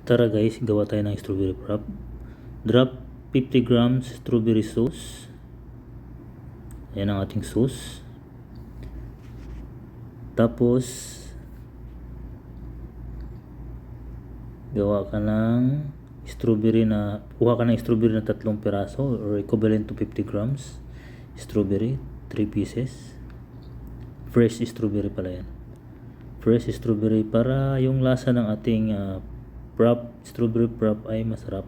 Tara guys, gawa tayo ng strawberry wrap. Drop 50 grams strawberry sauce. Ayan ang ating sauce. Tapos kuha ka ng strawberry na 3 piraso or equivalent to 50 grams strawberry, 3 pieces. Fresh strawberry pala yan. Fresh strawberry para yung lasa ng ating strawberry wrap ay masarap.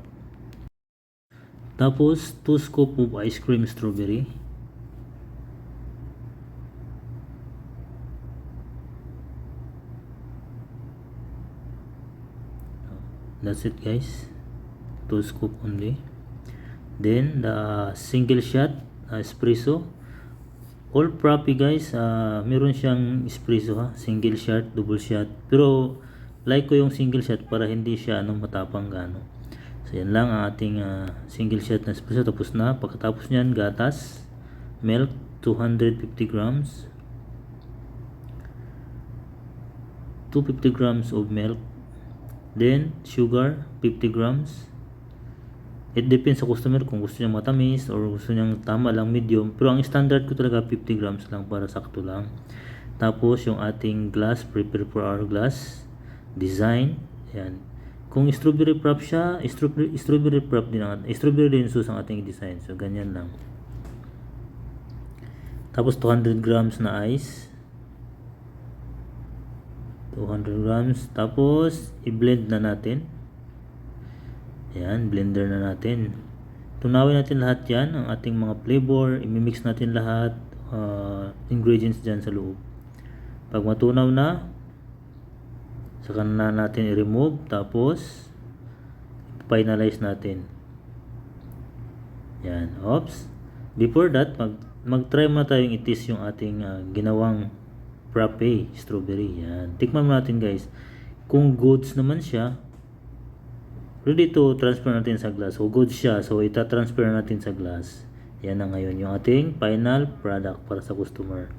Tapos 2 scoop of ice cream strawberry. That's it guys, 2 scoop only. Then the single shot espresso. All Frappy guys, meron siyang espresso ha, single shot, double shot. Pero like ko yung single shot para hindi siya matapang gaano. So yan lang ang ating single shot na espresso. Tapos na, pagkatapos niyan gatas, milk 250 grams, 250 grams of milk. Then sugar 50 grams. It depends sa customer kung gusto niya matamis or gusto niya tama lang, medium. Pero ang standard ko talaga 50 grams lang para sakto lang. Tapos yung ating glass, prepare for our glass. Design. Ayan. Kung strawberry wrap siya, strawberry wrap din ang strawberry din sauce ang ating design. So ganyan lang. Tapos 200 grams na ice. 200 grams. Tapos i-blend na natin. Ayan, blender na natin. Tunawin natin lahat yan, ang ating mga flavor. I-mix natin lahat ingredients dyan sa loob. Pag matunaw na, saka na natin i-remove. Tapos finalize natin. Yan, oops. Before that, mag-try muna tayong itis yung ating ginawang frappe strawberry. Yan, tikman mo natin guys. Kung goods naman siya, ready to transfer natin sa glass. So good siya, so ita-transfer natin sa glass. Yan na ngayon yung ating final product para sa customer.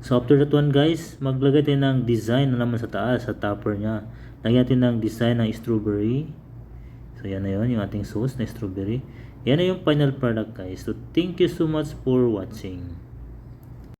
So after that one guys, maglagay tayo ng design na naman sa taas, sa topper nya. Lagyan natin ng design ng strawberry. So yan na yun, yung ating sauce na strawberry. Yan na yung final product guys. So thank you so much for watching.